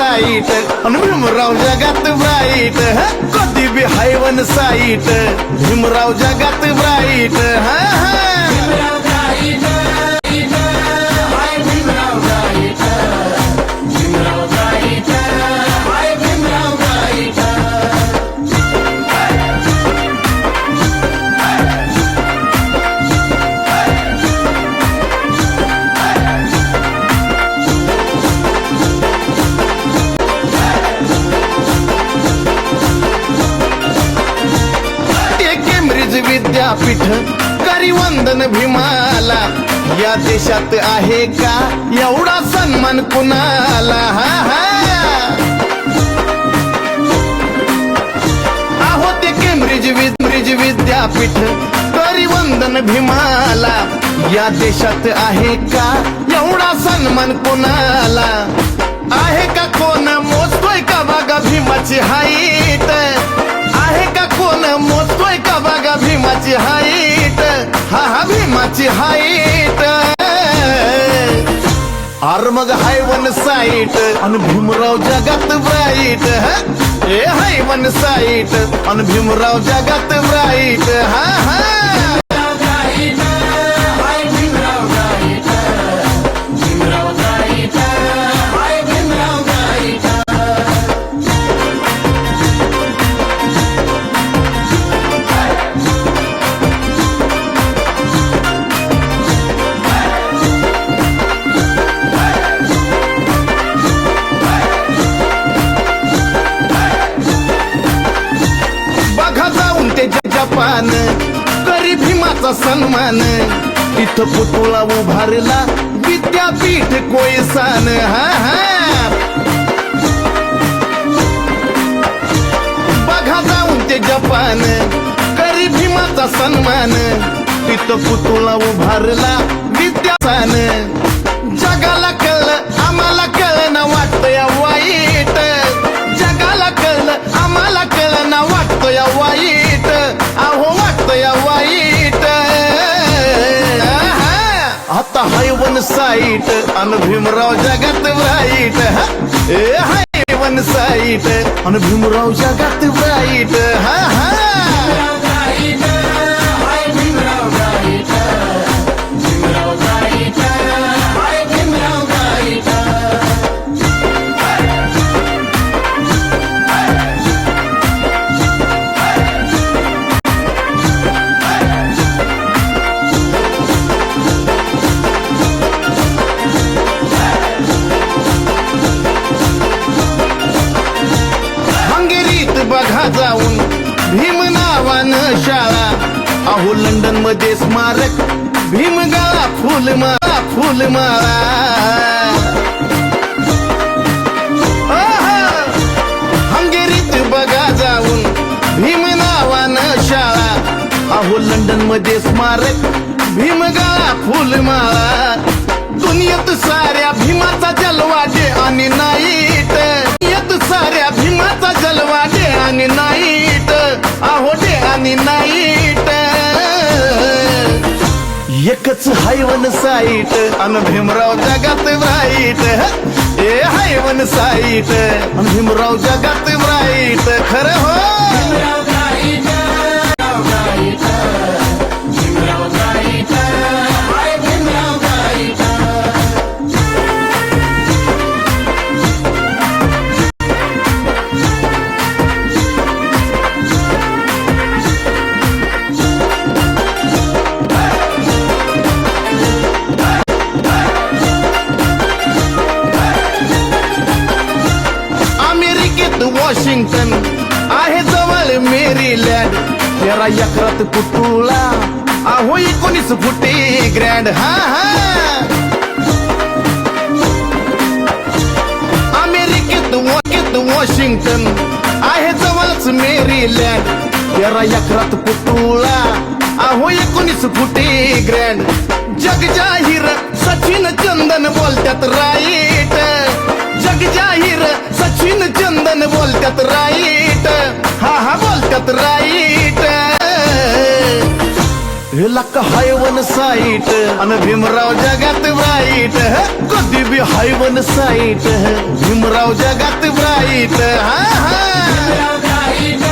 site अन भीमराव जगात bright कधी बी हायवन site Bhimrao जगात ब्राईट विद्यापीठ करी वंदन भीमाला या देशात आहे का एवढा सन्मान कुणाला आहो ते केम्ब्रिज विद्यापीठ करी वंदन भीमाला या देशात आहे का एवढा सन्मान कुणाला आहे का कोण मोजतोय का बघा भीमाची हाईट आहे का कोण मोजतोय का बघा भीमाची हाईट हा भीमाची हाईट आर मग हायवन साईट अन भीमराव जगात ब्राईट ए हायवन साईट अन भीमराव जगात ब्राईट जपान करी भीमाचा सन्मान तिथं पुतळा उभारला विद्यापीठ कोयसान बघा जाऊन ते जपान करी भीमाचा सन्मान तिथं पुतळा उभारला विद्यासान जगाला कळलं आम्हाला कळलं ना वाटतं या वाईट जगाला कळलं आम्हाला कळलं ना वाटतं या वाईट अहो वाटतं या वाईट आता हायवन साईट अन भीमराव जगात ब्राईट ए हायवन साईट अन भीमराव जगात ब्राईट बघा जाऊन भीम नावानं शाळा अहो लंडन मध्ये स्मारक भीमगाळा फुलमाळा हंगेरीत बघा जाऊन भीम नावानं शाळा अहो लंडन मध्ये स्मारक भीमगाळा फुलमाळा दुनियेत साऱ्या भीमाचा जलवा दे आणि नाईट दुनियेत साऱ्या भीमाचा जलवा दे आणि नाईट अहो दे आणि नाईट एकच हायवन साईट अन भीमराव जगात ब्राईट ए हायवन साईट अन भीमराव जगात ब्राईट खरं हो वॉशिंग्टन आहे जवळ मेरीलँड 13 एकरात पुतळा अहो 19 फुटी ग्रँड अमेरिकेत वॉशिंग्टन आहे जवळच मेरीलँड 13 एकरात पुतळा अहो 19 फुटी ग्रँड जग जाहीर सचिन चंदन बोलतात राईट जग जाहीर सचिन चंदन बोलतात राईट हा बोलतात राईट हे लक हायवन साईट अन भीमराव जगात ब्राईट कधी बी हायवन साईट भीमराव जगात ब्राईट हा हा